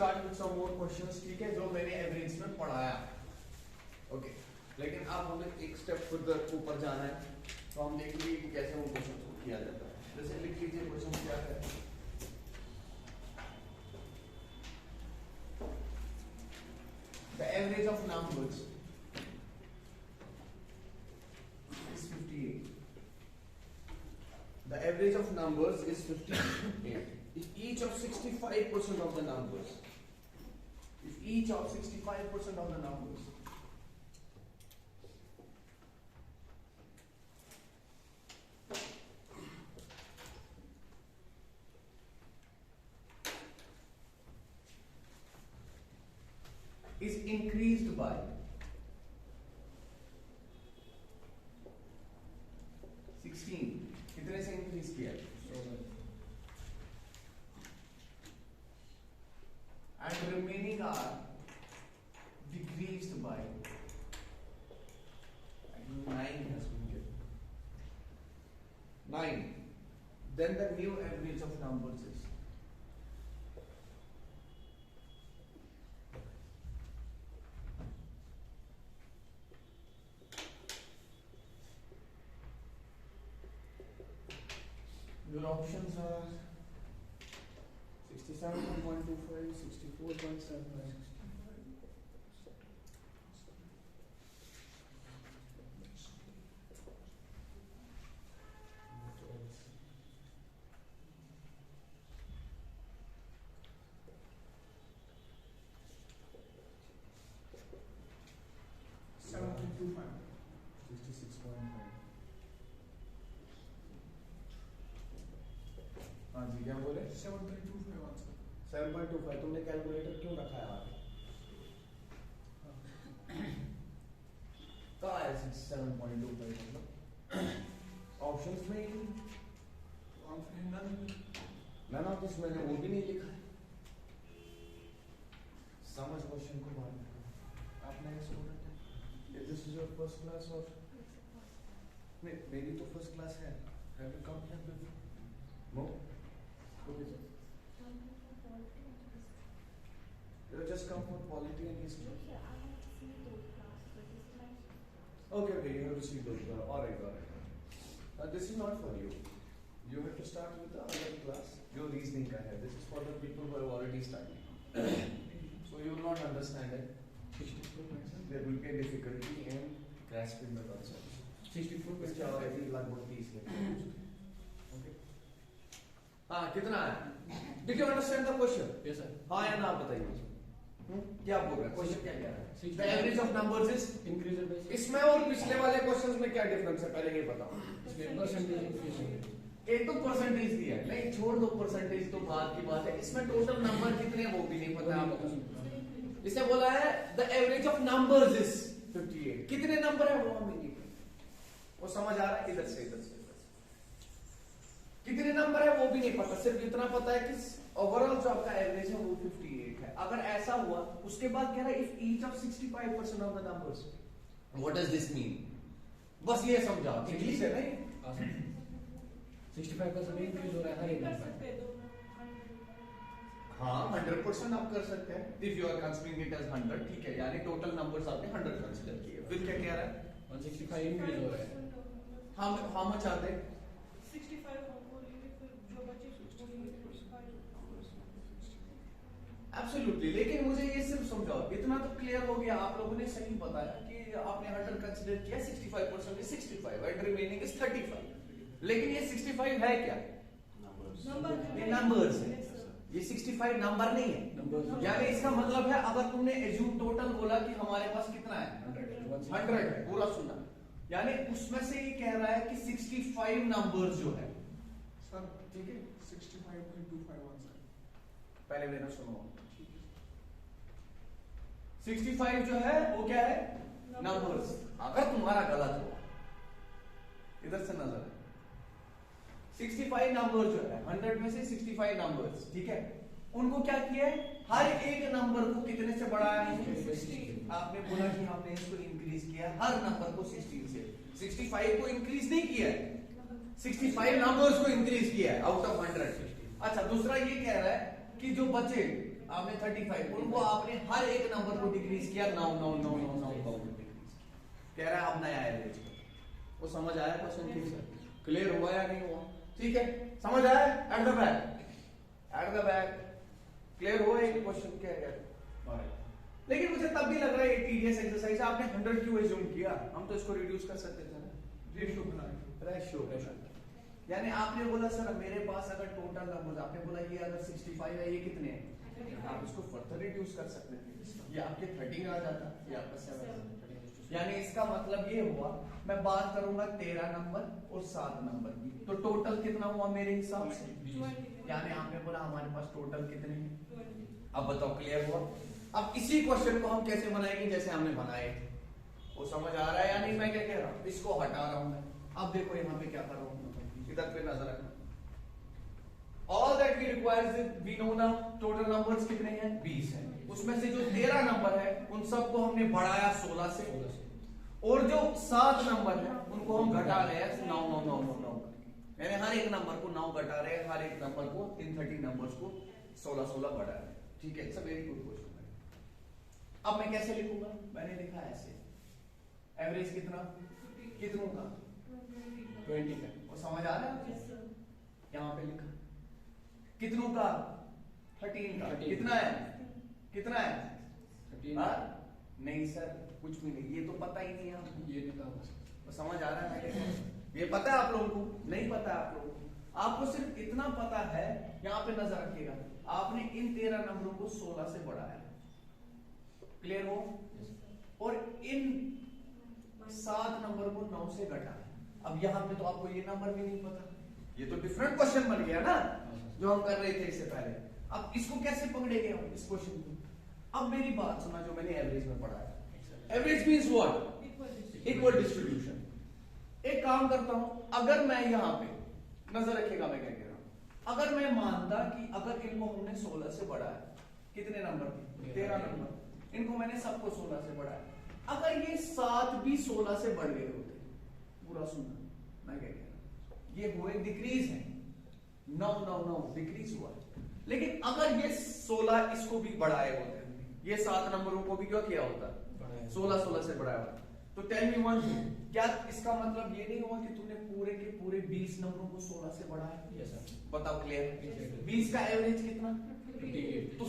Start with some more questions, ठीक है, जो मैंने एवरेज में पढ़ाया। ओके, लेकिन अब हमें एक स्टेप फर्दर ऊपर जाना है, तो हम देखेंगे कि कैसे वो क्वेश्चन को किया जाता है। जैसे लिख लीजिए क्वेश्चन क्या है। The average of numbers is 58. The average of numbers is 58. If each of 65% of the numbers, if each of 65% of the numbers is increased by 16, कितने से इंक्रीज किया? And remaining are decreased by 9 has been given. 9. Then the new average of numbers is your options are 67.125, 64.79, 66.5। हाँ जी, क्या बोले? 7.25। तुमने calculator क्यों रखा है आगे? कहाँ है 7.25 मतलब? ऑप्शंस में ही नन ऑफ दिस मैंने वो भी नहीं लिखा है। समझ क्वेश्चन को बात आपने स्टूडेंट है, this is your first class और नहीं, मेरी तो फर्स्ट क्लास है। Have you come here before? No. Okay, sir. You just come for polity and history. No, sir, I have seen those classes, but this is my. Okay, you have to see those. All right. This is not for you. You have to start with the other class. Your reasoning ka hai. This is for the people who have already studied. So you will not understand it. There will be a difficulty in grasping the concepts. 64 लगभग 30 है. Okay. हाँ, कितना है? Did you understand the question? Yes, sir. हाँ या ना बताइए। क्या बोल रहा है? क्वेश्चन क्या कह रहा है? The average of numbers is increased by 6. इसमें और पिछले वाले क्वेश्चंस में क्या डिफरेंस है पहले ये बताओ। इसमें परसेंटेज इंक्रीज है। एक तो परसेंटेज दिया है, नहीं छोड़ दो परसेंटेज तो बात की बात है। इसमें टोटल नंबर कितने वो भी नहीं पता आपको। इसने बोला है the average of numbers is 58। कितने नंबर है वो हमें नहीं पता। वो समझ आ रहा है? इधर से कितने नंबर है वो भी नहीं पता, सिर्फ इतना पता है कि ओवरऑल जो आपका एवरेज है वो 58 है। अगर ऐसा हुआ उसके बाद कह रहा है if each of 65% of the numbers, what does this mean? बस ये समझाओ, इंग्लिश है नहीं? 65% इंक्रीज हो रहा है हर एक नंबर। हाँ, 100% आप कर सकते हैं if you are considering it as 100, ठीक है, यानी टोटल नंबर्स आपने 100 कंसीडर किए। फिर क्या कह रहा है? 165 इंक्रीज हो रहा है। How much are they? 65 जो बचे एब्सोल्युटली। लेकिन मुझे ये सिर्फ समझाओ, इतना तो क्लियर हो गया, आप लोगों ने सही बताया कि आपने 100 कंसीडर किया, 65% इज 65 एंड रिमेनिंग इज 35। लेकिन ये 65 है क्या? ये नंबर्स है, ये 65 नंबर नहीं है। यानी इसका मतलब है अगर तुमने एज्यूम टोटल बोला कि हमारे पास कितना है 100 है, पूरा सुना, यानी उसमें से ये कह रहा है कि 65 नंबर्स जो है सर, ठीक है, 65.25 आंसर। पहले मेरा सुनो। 65 जो है वो क्या है? नंबर्स। अगर तुम्हारा गलत हो, इधर से नजर, 65 नंबर जो है 100 में से 65 नंबर्स, ठीक है, उनको क्या किया है? हर एक नंबर को कितने से बढ़ाया है? 16। आपने बोला कि हमने इसको इंक्रीज किया हर नंबर को 16 से। 65 को इंक्रीज नहीं किया है, 65 नंबर्स को इंक्रीज किया है आउट ऑफ 100। अच्छा, दूसरा ये कह रहा है कि जो बचे आपने 35, उनको आपने हर एक नंबर को डिक्रीज किया 9 9 9 9 9 डिक्रीज कह रहा है अब नया एवरेज। वो समझ आया क्वेश्चन? ठीक है, क्लियर हुआ या नहीं हुआ? ठीक है, समझ आया? एट द बैक क्लियर हुआ ये क्वेश्चन क्या है? लेकिन मुझे तब भी लग रहा है ये टीडीएस एक्सरसाइज आपने 100 क्यों एज्यूम किया? हम तो इसको रिड्यूस कर सकते थे ना, रेशियो बनाए। रेशियो। यानी आपने बोला सर मेरे पास अगर टोटल नंबर्स, आपने बोला ये अगर 65 है, ये कितने हैं? आप इसको फर्दर रिड्यूस कर सकते थे, ये आपके 13 आ जाता, ये आपका 7। यानी इसका मतलब ये हुआ मैं बात करूंगा 13 नंबर और 7 नंबर की, तो टोटल कितना हुआ मेरे हिसाब से? यानी आपने बोला हमारे पास टोटल कितने हैं? अब बताओ क्लियर हुआ? अब इसी क्वेश्चन को हम कैसे बनाएंगे जैसे हमने बनाए थे, वो समझ आ रहा है या नहीं? मैं क्या कह रहा हूँ, इसको हटा रहा हूं मैं। अब देखो यहाँ पे क्या कर रहा हूँ, इधर पे नजर रखना। All that we require is we know now total numbers कितने हैं? 20 हैं। उसमें से जो 13 नंबर है उन सबको हमने बढ़ाया 16 से, और जो 7 नंबर है उनको हम घटा रहे हैं 9 9 9 9 9, यानी हर एक नंबर को 9 घटा रहे हैं, हर एक नंबर को इन 30 नंबर्स को 16 16 बढ़ा रहे हैं। ठीक है, it's a very good question. अब मैं कैसे लिखूंगा? मैंने लिखा ऐसे, एवरेज कितना कितनों का? 20 का। वो समझ आ रहा है? यहाँ पे लिखा कितनों का? 13 का। 13 कितना है? कितना है? 13। हाँ? नहीं सर कुछ भी नहीं, ये तो पता ही नहीं है आपको। ये लिखा हुआ है। वो समझ आ रहा है? ये पता है आप लोगों को? नहीं पता है आप लोगों को? आपको सिर्फ इतना पता है, यहाँ पे नजर रखिएगा, आपने इन 13 नंबरों को 16 से बढ़ाया, क्लियर हो? और इन 7 नंबर को 9 से घटा। अब यहाँ पे तो आपको ये नंबर भी नहीं पता, ये तो डिफरेंट क्वेश्चन बन गया ना जो हम कर रहे थे इससे पहले। अब इसको कैसे पकड़ेंगे हम इस क्वेश्चन को? अब मेरी बात सुना जो मैंने एवरेज में पढ़ा है। Average means what? Equal distribution. एक काम करता हूं, अगर मैं यहाँ पे नजर रखिएगा मैं क्या कह रहा हूं, अगर मैं मानता कि अगर इनको हमने 16 से बढ़ाया, कितने नंबर थे? 13 नंबर, इनको मैंने सबको 16 से बढ़ाया, अगर ये 7 भी 16 से बढ़ गए होते, पूरा सुनना मैं क्या कह रहा हूं, ये हुए डिक्रीज है, 9 9 9 डिक्रीज हुआ। लेकिन अगर ये 16 इसको भी बढ़ाए होते, ये 7 नंबरों को भी क्या किया होता? 16 16 से बढ़ाया होता। तो टेल मी वन थिंग, क्या इसका मतलब ये नहीं हुआ कि तुमने पूरे के पूरे 20 नंबरों को 16 से बढ़ाया? Yes sir. बताओ क्लियर? 20 का एवरेज कितना? 58। तो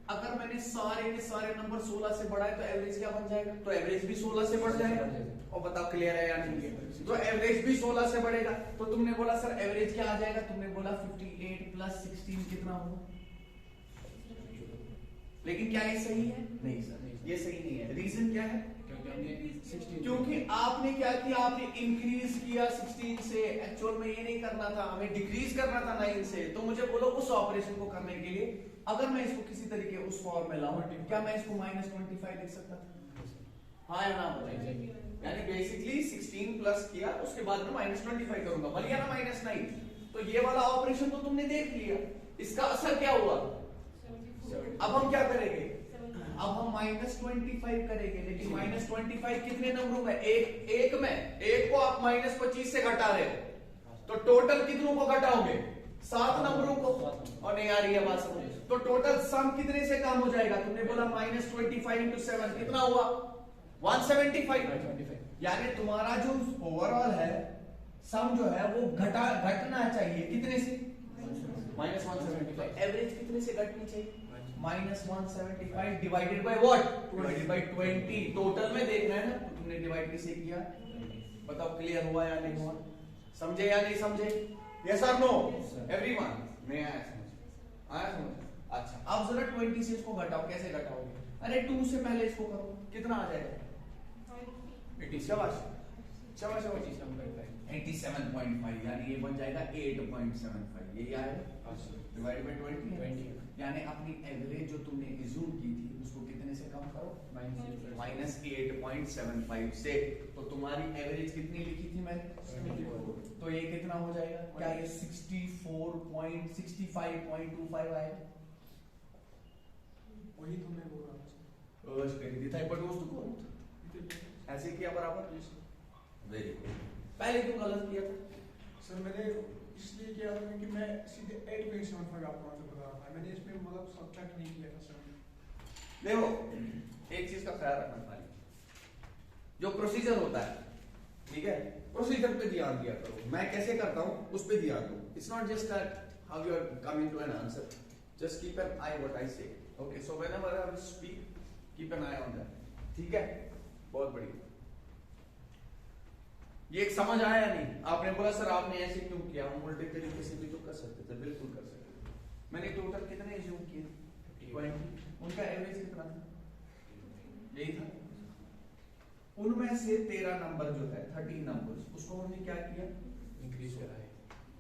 अगर मैंने सारे के सारे नंबर 16 से बढ़ाए तो एवरेज क्या बन जाएगा? तो एवरेज भी 16 से बढ़ जाएगा। और बताओ क्लियर है या नहीं? तो एवरेज भी 16 से बढ़ेगा। तो तुमने बोला सर एवरेज क्या आ जाएगा? तुमने बोला 58 प्लस 16 कितना होगा? लेकिन क्या ये सही है? नहीं सर, ये सही नहीं है। रीजन क्या है? क्योंकि आपने क्या किया, आपने इंक्रीज किया 16 से, एक्चुअल में ये नहीं करना था, हमें डिक्रीज करना था 9 से। तो मुझे बोलो उस ऑपरेशन को करने के लिए अगर मैं इसको किसी तरीके उस फॉर्म में लाऊं, क्या मैं इसको -25 लिख सकता था? हाँ या ना बताइए? यानी बेसिकली 16 प्लस किया, उसके बाद में -25 करूंगा, भले ना -9। तो ये वाला ऑपरेशन तो तुमने देख लिया, इसका असर क्या हुआ? अब हम क्या करेंगे? अब हम -25 करेंगे, लेकिन -25 कितने नंबरों में? एक में, एक को आप -25 से घटा रहे हो, तो टोटल कितनों को घटाओगे? 7 नंबरों को। और नहीं आ रही है बात समझ? तो टोटल सम कितने से कम हो जाएगा? तुमने बोला -25 into 7 कितना हुआ? 175। यानी तुम्हारा जो ओवरऑल है सम जो है वो घटना चाहिए कितने से? -175। एवरेज कितने से घटनी चाहिए? -175 divided by what? Divided by 20। Total में देखना है ना, तो तुमने डिवाइड किसे किया? बताओ क्लियर हुआ या नहीं हुआ? समझे या नहीं समझे? यस और नो एवरीवन? नहीं आया समझ? आया समझ? अच्छा, अब जरा 20 से इसको घटाओ। कैसे घटाओगे? अरे 2 से पहले इसको करो, कितना आ जाएगा? 87.5, यानी ये बन जाएगा 8.75। ये आएगा डिवाइड बाय 20। यानी अपनी एवरेज जो तुमने एज्यूम की थी उसको कितने से कम करो? -8.75 से। तो तुम्हारी एवरेज कितनी लिखी थी मैंने? 74। तो ये कितना हो जाएगा? क्या ये 65.25 आएगा? वही तो मैं बोल रहा था। ऐसे किया बराबर? Very good. पहले क्यों गलत किया था? सर मैंने इसलिए किया था कि मैं सीधे 8.75 आपको आंसर बता रहा था, मैंने इसमें मतलब सब्ट्रैक्ट नहीं किया था सर। देखो एक चीज का ख्याल रखना खाली, जो प्रोसीजर होता है, ठीक है, प्रोसीजर पे ध्यान दिया करो। मैं कैसे करता हूं उस पे ध्यान दो। It's not just that how you are coming to an answer, just keep an eye what I say. Okay, so whenever I will speak keep an eye on that, ठीक है, बहुत बढ़िया। ये एक समझ आया या नहीं? आपने बोला सर आपने ऐसे क्यों किया, हम उल्टे तरीके से भी तो कर सकते थे, बिल्कुल कर सकते थे। मैंने टोटल कितने एज्यूम किए? 20। उनका एवरेज कितना था? यही था। उनमें से 13 नंबर जो है 13 नंबर्स, उसको हमने क्या किया? इंक्रीज कराए।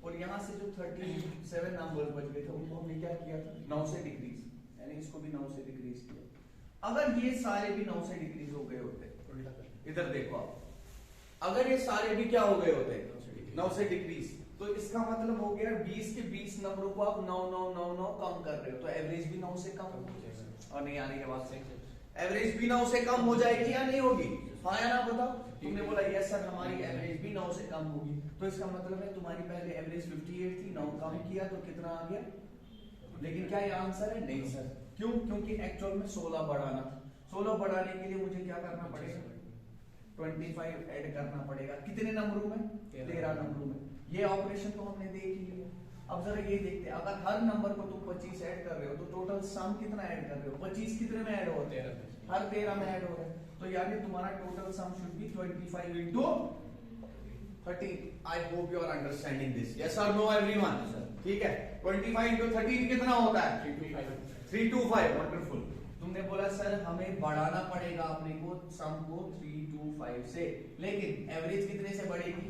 और यहाँ से जो 37 नंबर बच गए थे उनको हमने क्या किया था? 9 से डिक्रीज, यानी इसको भी 9 से डिक्रीज किया। अगर ये सारे भी 9 से डिक्रीज हो गए होते, इधर देखो आप, अगर ये सारे भी क्या हो गए होते 9 से डिक्रीज, तो इसका मतलब हो गया 20 के 20 नंबरों को आप 9 9 9 9 कम कर रहे हो, तो एवरेज भी 9 से कम हो जाएगा। और नहीं आ रही है बात से, एवरेज भी 9 से कम हो जाएगी या नहीं होगी? हाँ या ना बताओ? तुमने बोला यस सर हमारी एवरेज भी 9 से कम होगी, तो इसका मतलब है तुम्हारी पहले एवरेज 58 थी, 9 कम किया तो कितना आ गया? लेकिन क्या ये आंसर है? नहीं सर। क्यों? क्योंकि एक्चुअल में 16 बढ़ाना था। 16 बढ़ाने के लिए मुझे क्या करना पड़ेगा? 25 ऐड करना पड़ेगा। कितने नंबरों में? 13 नंबरों में। ये ऑपरेशन तो हमने देख ही लिया। अब जरा ये देखते हैं, अगर हर नंबर को तुम 25 ऐड कर रहे हो तो टोटल सम कितना ऐड कर रहे हो? 25 कितने में ऐड होते हैं? हर 13 में ऐड हो रहे हैं, तो यानी तुम्हारा total sum should be 25 into 13। I hope you are understanding this, yes और नो एवरीवन? ठीक है, 25 into 13 कितना होता है? 325। वंडरफुल। तुमने बोला सर हमें बढ़ाना पड़ेगा अपने को सम को 325 से, लेकिन एवरेज कितने से बढ़ेगी?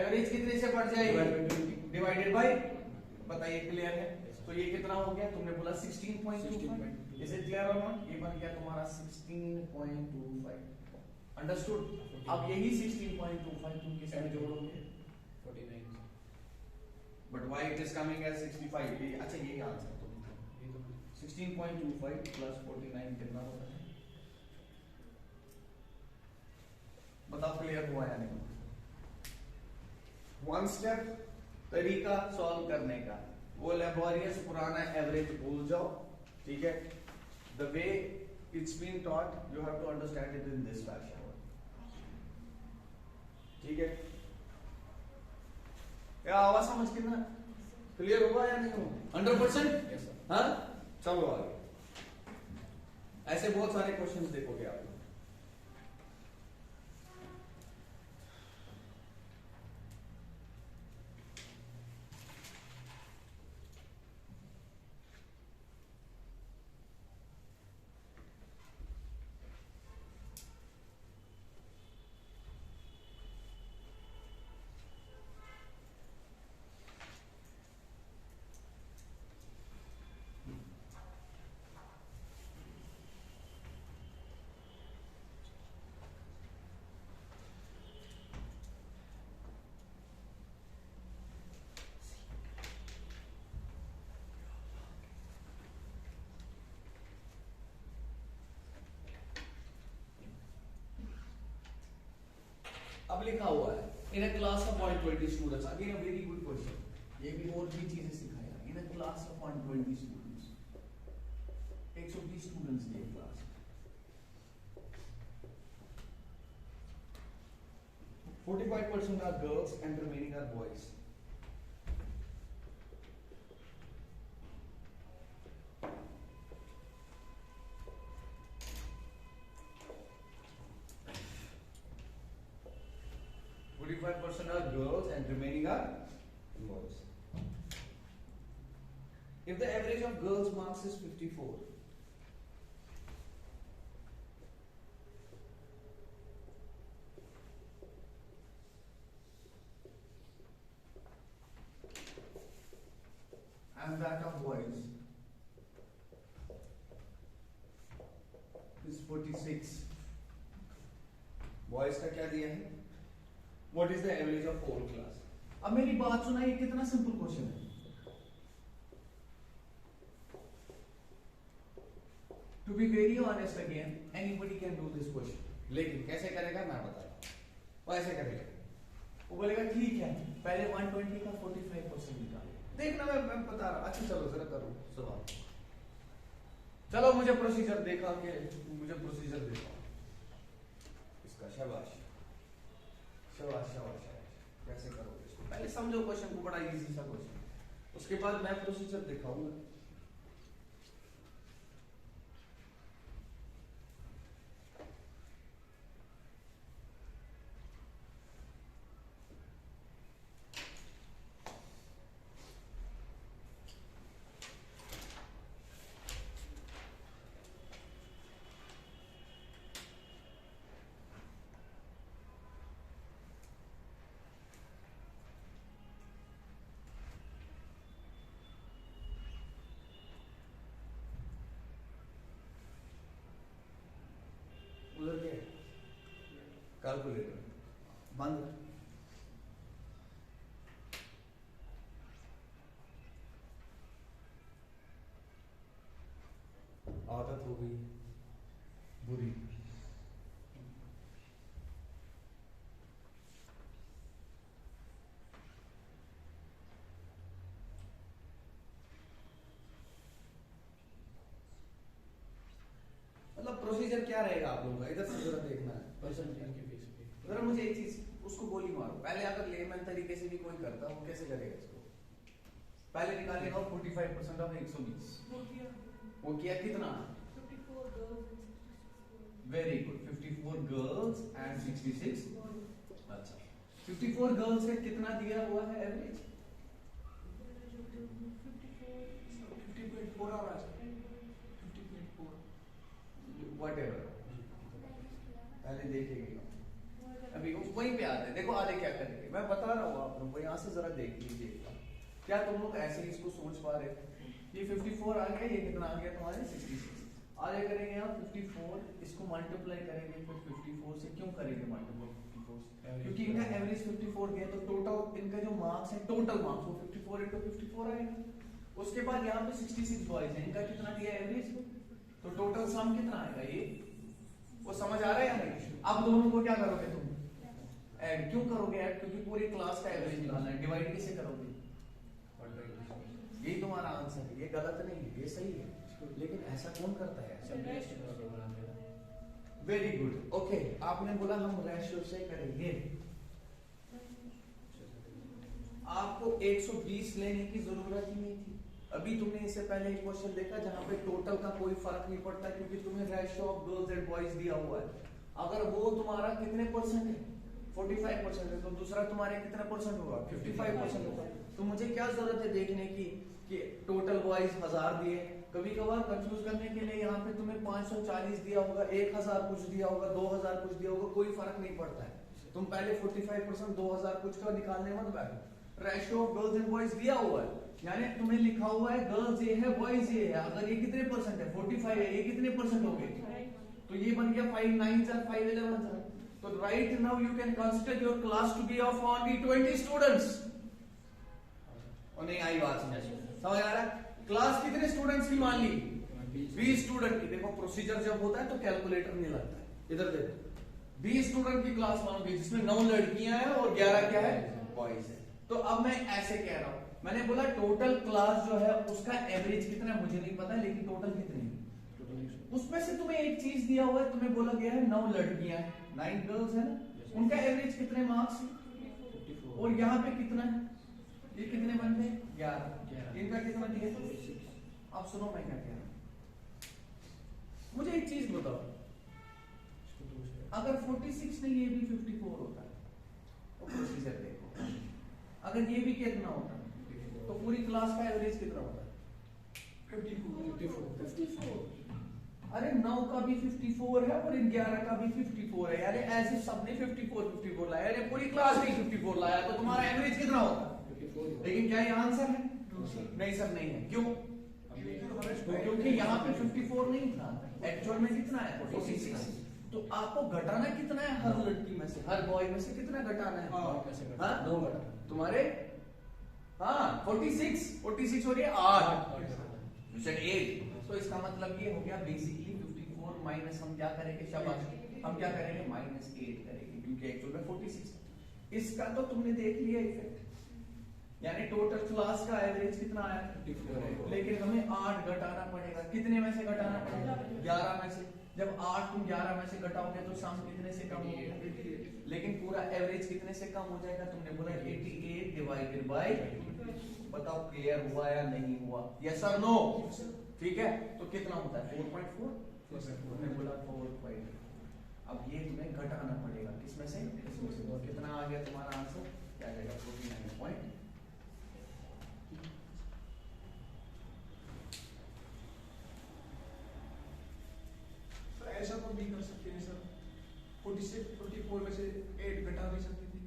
एवरेज कितने से बढ़ जाएगी? डिवाइडेड बाय, बताइए क्लियर है? तो ये कितना हो गया? तुमने बोला 16.25। इज इट क्लियर और नॉट? ये बन गया तुम्हारा 16.25। अंडरस्टूड? अब यही 16.25 तुम किस में जोड़ोगे? 49। But why it is coming as 65? अच्छा यही आंसर तो 16.25 प्लस 49 कितना होता है? बताओ क्लियर हुआ या नहीं? वन स्टेप तरीका सॉल्व करने का, वो लेबोरियस पुराना एवरेज भूल जाओ, ठीक है? The way it's been taught you have to understand it in this fashion, ठीक है? क्या आवाज समझ के ना क्लियर हुआ या नहीं हुआ? 100%? Yes sir. हाँ, चलो आगे। ऐसे बहुत सारे क्वेश्चंस देखोगे आप लोग। अब लिखा हुआ है in a class of 120 students, again a very good question, ये भी और भी चीजें सिखाया। In a class of 120 students, 120 students की एक क्लास, 45% are girls and remaining are boys. Are girls and remaining are boys. If the average of girls marks is 54, and that of boys is 46, boys का क्या दिया है? What is the average of whole class? अब मेरी बात सुना, ये कितना सिंपल क्वेश्चन है। To be very honest again, anybody can do this question. लेकिन कैसे करेगा मैं बताता हूँ। वो ऐसे करेगा, वो बोलेगा ठीक है पहले 120 का 45% निकालो। देखना मैं बता रहा। अच्छा चलो जरा करो सवाल। चलो मुझे प्रोसीजर देखा के मुझे प्रोसीजर देखा इसका। शाबाश शाबाश शाबाश शाबाश। कैसे करोगे इसको? पहले समझो क्वेश्चन को, बड़ा इजी सा क्वेश्चन, उसके बाद मैं प्रोसीजर दिखाऊंगा। उधर क्या है? कैलकुलेटर बंद। आदत हो गई बुरी। मतलब प्रोसीजर क्या रहेगा आप लोगों का? इधर से जरा देखना है। परसेंटेज की फीस पे जरा मुझे एक चीज उसको गोली मारो। पहले अगर लेमैन तरीके से भी कोई करता वो कैसे करेगा इसको? पहले निकालेगा 45% ऑफ 120। वो किया कितना? 54 girls and 66 boys. Very good. 54 girls and 66। अच्छा 54 गर्ल्स का कितना दिया हुआ है एवरेज? 50.4 आ रहा है सर, 50.4। व्हाटएवर पहले देखेंगे। अभी वहीं पे आते हैं। देखो आगे क्या करेंगे मैं बता रहा हूँ आप लोग को। यहाँ से जरा देख लीजिए। क्या तुम लोग ऐसे ही इसको सोच पा रहे हो? ये 54 आ गया, ये कितना आ गया तुम्हारे 66। आगे करेंगे आप 54, इसको मल्टीप्लाई करेंगे फिर 54 से। क्यों करेंगे मल्टीप्लाई 54 से? क्योंकि इनका एवरेज 54 गया, तो टोटल इनका जो मार्क्स है, टोटल मार्क्स वो 54 into 54 आएगा। उसके बाद यहाँ पे 66 बॉयज है, इनका कितना दिया एवरेज, तो टोटल सम कितना आएगा ये वो समझ आ रहा है या नहीं? अब दोनों को क्या करोगे तुम? ऐड। क्यों करोगे ऐड? क्योंकि पूरी क्लास का एवरेज निकालना है। डिवाइड कैसे करोगे? यही तुम्हारा आंसर है। ये गलत नहीं है, ये सही है, लेकिन ऐसा कौन करता है? Very good. ओके आपने बोला हम रेशियो से करेंगे। आपको 120 लेने की जरूरत ही नहीं थी। अभी तुमने इससे पहले एक क्वेश्चन देखा जहां पे टोटल का कोई फर्क नहीं पड़ता क्योंकि तुम्हें ratio of girls and boys दिया हुआ है। अगर वो तुम्हारा कितने परसेंट है? 45% है, तो दूसरा तुम्हारे कितना परसेंट होगा? 55% होगा। तो मुझे क्या जरूरत है देखने की कि टोटल बॉयज 1000 दिए। कभी कभार कंफ्यूज करने के लिए यहाँ पे तुम्हें 540 दिया होगा, 1000 कुछ दिया होगा, 2000 कुछ दिया होगा, कोई फर्क नहीं पड़ता है। तुम पहले 45% 2000 कुछ का निकालने मत बैठो। Ratio of girls and boys दिया हुआ है, यानी तुम्हें लिखा हुआ है गर्ल्स ये है बॉयज ये है। अगर ये कितने परसेंट है? 45 है, ये कितने परसेंट हो गए? तो ये बन गया 5 9 are 5 11 are। तो right now you can consider your class to be of only 20 students. और नहीं आई बात समझ आ रहा है? क्लास कितने स्टूडेंट्स की मान ली? 20 स्टूडेंट की। देखो प्रोसीजर जब होता है तो कैलकुलेटर नहीं लगता है। इधर देखो 20 स्टूडेंट की क्लास मानोगे जिसमें 9 लड़कियां हैं और 11 क्या है? बॉयज है। तो अब मैं ऐसे कह रहा हूं, मैंने बोला टोटल क्लास जो है उसका एवरेज कितना मुझे नहीं पता, लेकिन टोटल कितनी है? उसमें से तुम्हें एक चीज दिया हुआ है, तुम्हें बोला गया है 9 लड़कियां हैं, 9 गर्ल्स है ना, उनका एवरेज कितने मार्क्स है? और यहाँ पे कितना है? ये कितने बन गए? 11। इनका कितना दिया? अब सुनो मैं क्या कह रहा हूं। मुझे एक चीज बताओ, अगर 46 नहीं ये भी 54 होता है तो प्रोसीजर देखो, अगर ये भी कितना होता है तो पूरी क्लास का एवरेज कितना होता है? 54। अरे 9 का भी 54 है और इन 11 का भी 54 है, यानी ऐसे सबने 54 लाया, यानी पूरी क्लास ने 54 लाया, तो तुम्हारा एवरेज कितना होगा? लेकिन क्या ये आंसर है? नहीं सर नहीं है। क्यों? क्योंकि यहाँ पे 54 नहीं था, एक्चुअल में कितना है? 46। तो आपको घटाना कितना है? हर लड़की में से, हर बॉय में से कितना घटाना है? हाँ 2 घटाना तुम्हारे। हाँ 46 हो रही है 8। तो इसका मतलब ये हो गया बेसिकली 54 माइनस हम क्या करेंगे? शाबाश, हम क्या करेंगे? -8 करेंगे, क्योंकि एक्चुअल में 46 है। इसका तो तुमने देख लिया इफेक्ट, यानी टोटल क्लास का एवरेज कितना आया, 54 है। लेकिन हमें 8 घटाना पड़ेगा। कितने में से घटाना पड़ेगा, 11 में से। जब 8 तुम 11 में से घटाओगे तो सम कितने से कम होगा, 88। लेकिन पूरा एवरेज कितने से कम हो जाएगा, तुमने बोला 88 डिवाइडेड बाय, बताओ क्लियर हुआ या नहीं हुआ, यस और नो। ठीक है, तो कितना होता है 4.4, तुमने बोला 4.4। अब ये तुम्हें घटाना पड़ेगा किसमें से, इसमें से। तो कितना आ गया तुम्हारा आंसर, क्या आ जाएगा 49 पॉइंट। सर ऐसा तो नहीं कर सकते हैं सर, 46 44 में से 8 घटा भी सकते थे।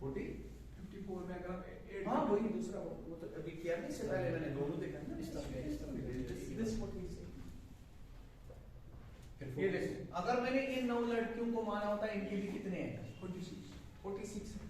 40, 54 में अगर हम 8, हाँ वही दूसरा, वो तो अभी किया नहीं, इससे पहले मैंने दोनों देखा ना, इस तरफ है, इस तरफ है। This what he said। फिर ये देखो, अगर मैंने इन 9 लड़कियों को माना होता इनके भी कितने हैं, 46 है।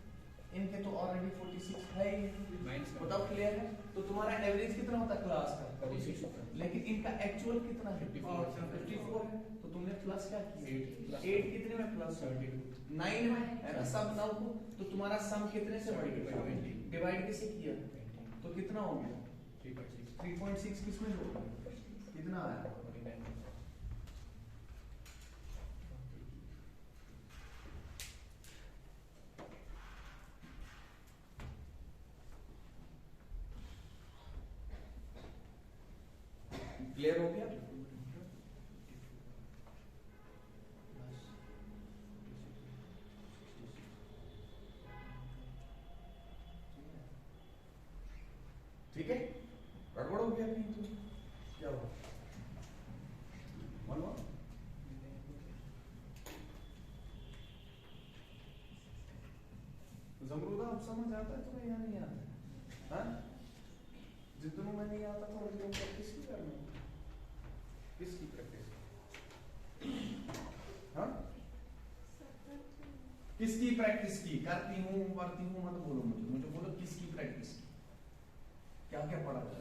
इनके तो ऑलरेडी 46 है ही। माइनस का बताओ क्लियर है, तो तुम्हारा एवरेज कितना होता क्लास का, 46 होता है। लेकिन इनका एक्चुअल कितना है, 54 है। तो तुमने प्लस क्या किया, 8 8 कितने में प्लस, 72 9 में है ना, सब 9 को। तो तुम्हारा सम कितने से बढ़ गया, 20 डिवाइड किसे किया, तो कितना हो गया 3.6 3.6, किसमें जोड़ कितना आया, 49 क्लियर हो गया। ठीक है, गड़बड़ हो गया नहीं तो क्या हुआ, मानो जमरूदा अब समझ आता है तुम्हें या नहीं आता, हाँ? जितनों में नहीं आता था उनको प्रैक्टिस की करनी, किसकी प्रैक्टिस, हाँ? किसकी प्रैक्टिस की, करती हूँ करती हूँ मत बोलो, मुझे बोलो किसकी प्रैक्टिस, क्या क्या पढ़ा था,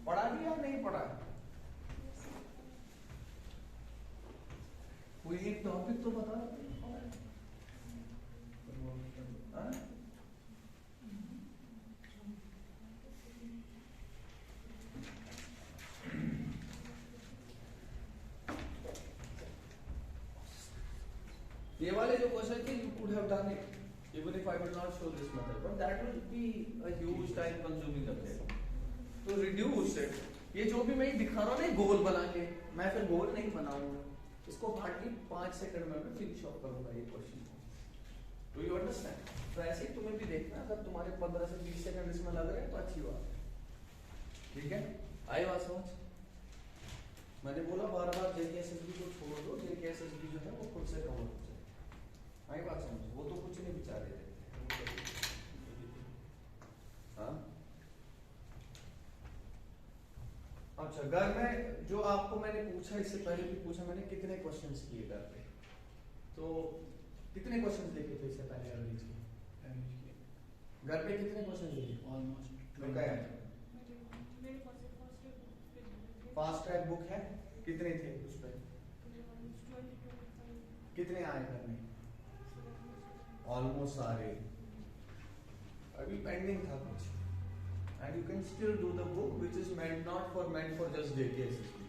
पढ़ा भी या नहीं पढ़ा, कोई एक टॉपिक तो बता, हाँ? ये वाले जो क्वेश्चन थे you could have done it even if I will not show this method, but that will be a huge time consuming affair. तो reduce it, ये जो भी मैं दिखा रहा हूँ ना गोल बना के, मैं फिर गोल नहीं बनाऊंगा, इसको हार्डली 5 सेकंड में मैं फिनिश ऑफ करूंगा ये क्वेश्चन को। Do you understand? तो ऐसे ही तुम्हें भी देखना, अगर तुम्हारे 15 से 20 सेकंड इसमें लग रहे हैं तो अच्छी बात, ठीक है? आई बात समझ? मैंने बोला बार बार JKSSB को छोड़ दो, JKSSB जो है वो खुद से कवर हो जाए, आई बात समझ? वो तो कुछ नहीं बेचारे देते, हाँ? अच्छा, घर में जो आपको मैंने पूछा, इससे पहले भी पूछा मैंने, कितने क्वेश्चंस किए घर पे, तो कितने क्वेश्चंस लिखे थे इससे पहले एवरेज के, घर पे कितने क्वेश्चन लिखे, ऑलमोस्ट मेरे पास एक first page fast track book है, कितने थे उस पे, 20-25 कितने आए घर में, ऑलमोस्ट सारे, अभी पेंडिंग था कुछ, and you can still do the book which is meant for just JKSSB,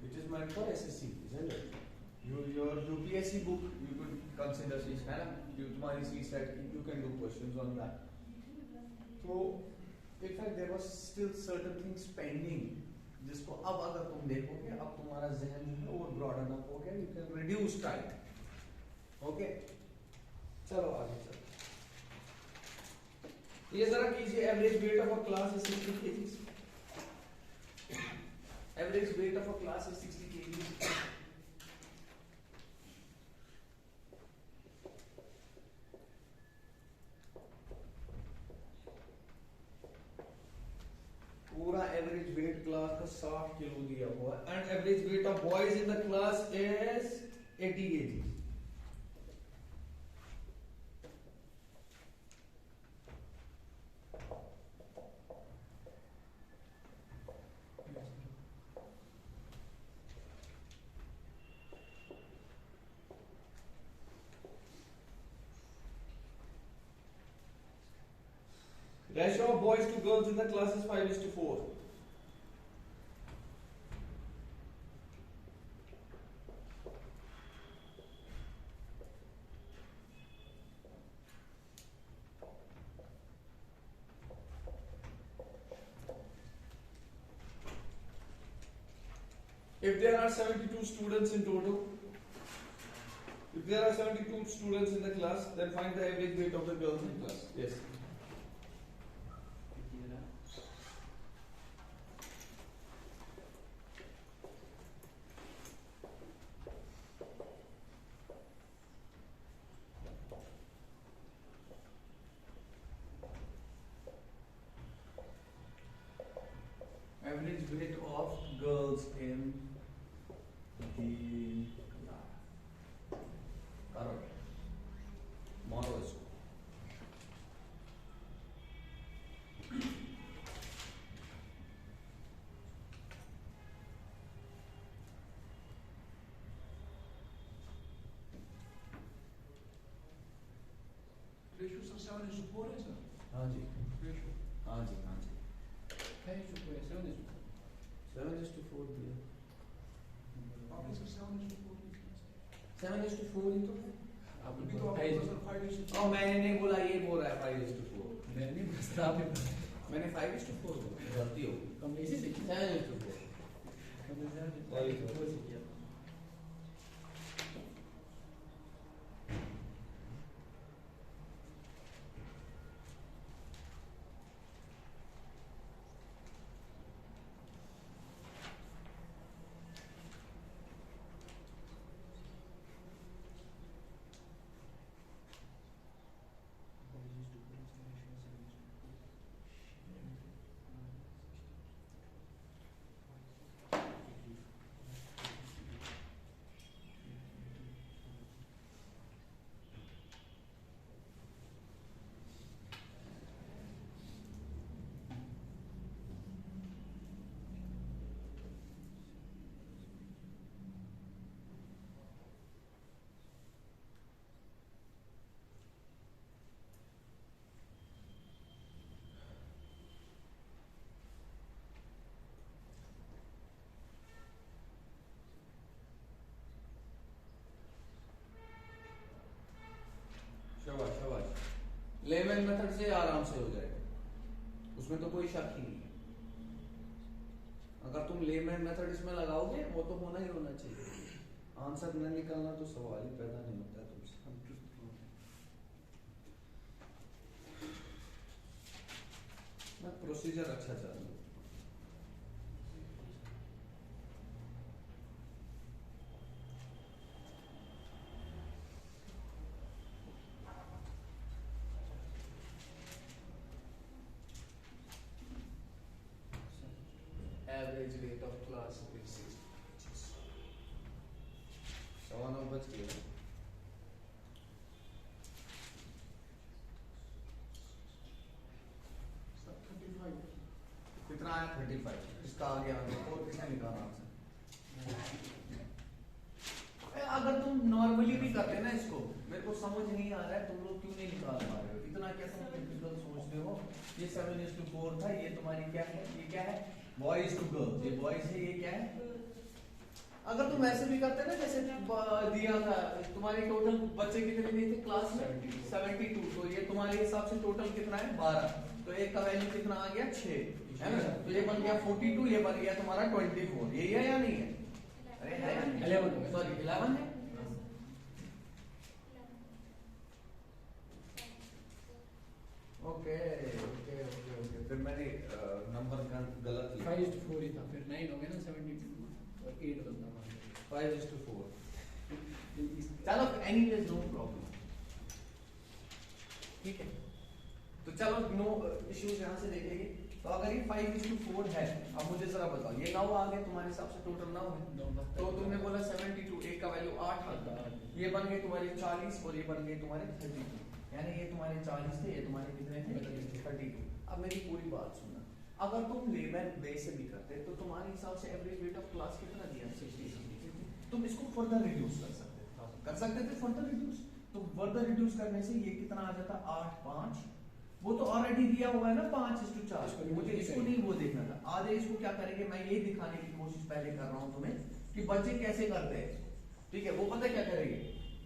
which is meant for SSC, isn't it? Your UPSC book you could consider है ना, तुम्हारी CSAT की, you can do questions on that. So in fact there was still certain things pending, जिसको अब अगर तुम देखोगे, अब तुम्हारा जहन जो है वो broaden up हो गया, you can reduce time, okay? चलो आगे चलो, ये जरा कीजिए, average weight of a class is 60 kgs, average weight of a class is 60 kgs, पूरा एवरेज वेट क्लास का 60 किलो दिया हुआ है, and average weight of boys in the class is 80 kgs. ratio of boys to girls in the class is 5:4. If there are 72 students in total, if there are 72 students in the class, then find the average weight of the girls in class. Yes. Average weight of girls in the model school. Ratio sir 7:4 है sir हाँ जी, ratio हाँ जी, हाँ जी। 7:4 दिया। आपने sir 7:4 7:4 ही तो है। अभी तो आपने सर 5:4 मैंने नहीं बोला, ये बोल रहा है 5:4। मैंने बता आपने मैंने 5:4 बोला, गलती हो गई। कम इसी से 7:4। शाबाश शाबाश। लेमन मेथड से आराम से हो जाएगा, उसमें तो कोई शक ही नहीं है। अगर तुम लेमन मेथड इसमें लगाओगे वो तो होना ही होना चाहिए, आंसर न निकालना तो सवाल ही पैदा नहीं होता है तुमसे। प्रोसीजर अच्छा चल रहा है। Average rate of class is 6. 9:15 बज गए। सर 35 कितना आया? 35। इसका आ गया और किसने निकाला आंसर? अगर तुम नॉर्मली भी करते ना इसको, मेरे को समझ नहीं आ रहा है तुम लोग क्यों नहीं निकाल पा रहे हो, इतना कैसा टिपिकल सोचते हो। ये 7:4 था, ये तुम्हारी क्या है, ये क्या है, बॉयज टू गर्ल्स, ये बॉयज है, ये क्या है। अगर तुम ऐसे भी करते ना जैसे दिया था, तुम्हारी टोटल बच्चे कितने दिए थे क्लास में? 72। तो ये तुम्हारे हिसाब से टोटल कितना है? 12। तो एक का वैल्यू कितना आ गया? 6, है ना। तो ये बन गया 42, ये बन गया तुम्हारा 24। यही है या नहीं है? अरे है, 11 सॉरी 11 है। ओके ओके ओके ओके, फिर मैंने नंबर गलत लिखा। 5:4 ही था, फिर 9 हो गया ना 72 और 8 बनता था 5:4। चलो एनीवेज नो प्रॉब्लम, ठीक है। तो चलो नो इश्यूज यहाँ से देखेंगे। तो अगर ये 5:4 है, अब मुझे जरा बताओ, ये 9 आ गए तुम्हारे हिसाब से, टोटल 9 है। तो तुमने बोला 72, एक का वैल्यू 8 आता, ये बन गए तुम्हारे 40 और ये बन गए तुम्हारे 32, यानी ये तुम्हारे 40 थे, ये तुम्हारे कितने थे? 32। अब मेरी पूरी बात सुनना, अगर तुम लेमन वे से भी करते तो तुम्हारे हिसाब से एवरेज वेट ऑफ क्लास कितना दिया? 60। तुम इसको फर्दर रिड्यूस कर सकते थे फर्दर रिड्यूस। तो फर्दर रिड्यूस करने से ये कितना आ जाता? 8, 5, वो तो ऑलरेडी दिया हुआ है ना 5:4। इसको मुझे इसको नहीं वो देखना था। आधे इसको क्या करेंगे, मैं ये दिखाने की कोशिश पहले कर रहा हूँ तुम्हें कि बच्चे कैसे करते हैं। ठीक है, वो पता क्या करेंगे,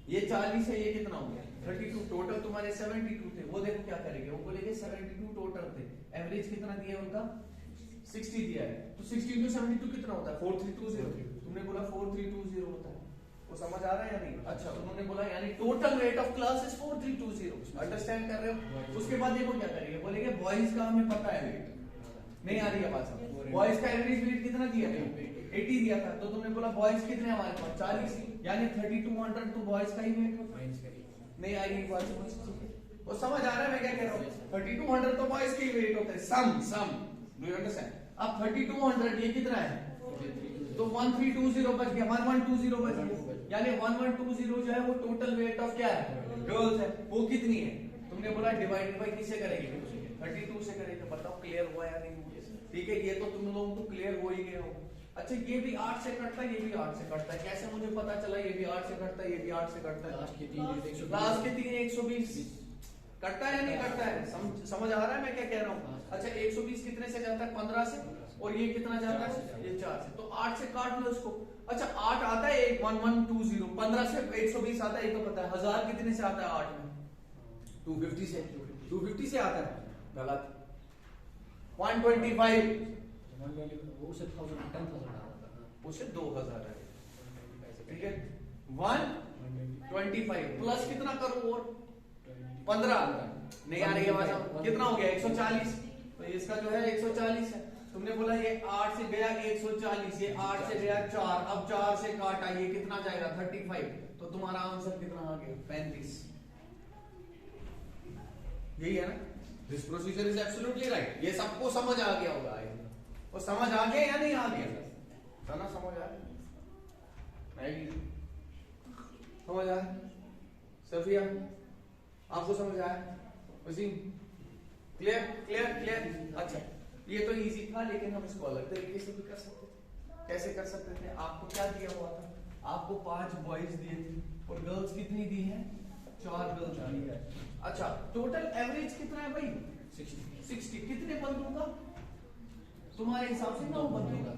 ये 40 है, ये कितना हो गया 32, टोटल तुम्हारे 72 थे। वो देखो क्या करेंगे, वो बोलेंगे 72 टोटल थे, एवरेज कितना दिया है उनका 60 दिया है, तो 60 into 72 कितना होता है 4320। तुमने बोला 4320 होता है, वो समझ आ रहा है या नहीं? अच्छा, उन्होंने बोला यानी total rate of class is 4320। Understand कर रहे हो? उसके बाद देखो क्या करेंगे, बोलेंगे बॉयज का हमें पता है रेट, नहीं आ रही है बात समझ। बॉयज का एवरेज रेट कितना दिया था 80 दिया था, तो तुमने बोला बॉयज कितने हमारे पास 40, यानी 3200 तो बॉयज का ही वेट होता है। नहीं आ रही बात समझ? वो समझ आ रहा है मैं क्या कह रहा हूँ? 3200 तो बॉयज का ही वेट होता है, सम डू यू अंडरस्टैंड? अब 3200 ये कितना है, तो 1320 बच गया, 1120 बच गया, यानी 1120 जो है वो टोटल वेट ऑफ क्या है, गर्ल्स है। वो कितनी है, तुमने बोला डिवाइडेड बाय किससे करेंगे 32 से करेंगे। बताओ क्लियर हुआ या नहीं? ठीक है, ये तो तुम लोगों को क्लियर हो ही गए हो। अच्छा, ये भी 8 से कटता है, ये भी 8 से कटता है, कैसे मुझे पता चला ये भी 8 से कटता है, ये भी 8 से कटता है? लास्ट के 3 लास्ट के 3 120 कटता है या नहीं कटता है? समझ आ रहा है मैं क्या कह रहा हूँ? अच्छा, 120 कितने से जाता है 15 से, और ये कितना जाता है ये 4 से, तो 8 से काट लो इसको। अच्छा, 8 आता है 1120, 15 से 120 आता है, ये तो पता है। 1000 कितने से आता है 8 में 250 से, 250 से आता है, गलत 125 उसे 10,000 आ रहा था, उसे 2000 है, ठीक है 125 प्लस कितना करो और 15 नहीं आ रही है बात, कितना हो गया 140, तो इसका जो है 140 है। तुमने बोला ये 8 से गया 140, ये 8 से गया 4, अब 4 से काटा, ये कितना जाएगा 35, तो तुम्हारा आंसर कितना आ गया 35। यही है ना? This procedure is absolutely right. ये सबको समझ आ गया होगा, वो समझ आ गया या नहीं आ गया? ना समझ आ गया, समझ आया? सफिया आपको समझ आया? Waseem clear clear clear? अच्छा, ये तो इजी था, लेकिन हम इसको अलग तरीके से भी कर सकते थे। कैसे कर सकते थे? आपको क्या दिया हुआ था, आपको 5 बॉयज दिए थे और गर्ल्स कितनी दी है 4 गर्ल्स दी है। अच्छा, टोटल एवरेज कितना है भाई 60। कितने बंदों का तुम्हारे हिसाब से 9 बंदों का।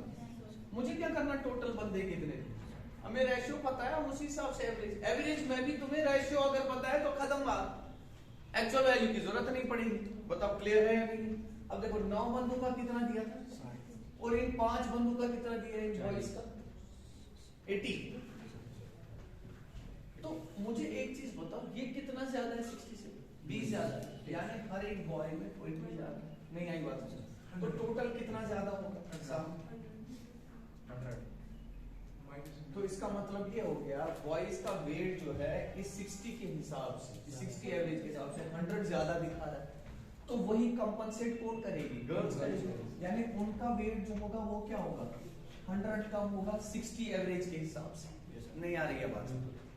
मुझे क्या करना टोटल बंदे कितने, हमें रेशियो पता है, हम उसी हिसाब से एवरेज में भी तुम्हें रेशियो अगर पता है तो खत्म बात, एक्चुअल वैल्यू की जरूरत नहीं पड़ेगी। बताओ क्लियर है या नहीं? अब देखो 9 बंदों का कितना दिया था और इन 5 बंदों का कितना दिया है बॉयज का 80। तो मुझे एक चीज बताओ, ये कितना ज्यादा है 60 से 20 ज्यादा है, यानी हर एक बॉय में 20 ज्यादा नहीं आई बात, तो टोटल कितना ज्यादा होगा 100। तो इसका मतलब ये हो गया बॉयज का वेट जो है इस 60 के हिसाब से, 60 एवरेज के हिसाब से 100 ज्यादा दिखा रहा है, तो वही कंपनसेट कौन करेगी गर्ल्स करेगी, यानी उनका वेट जो होगा वो क्या होगा 100 कम होगा 60 एवरेज के हिसाब से। नहीं आ रही है बात,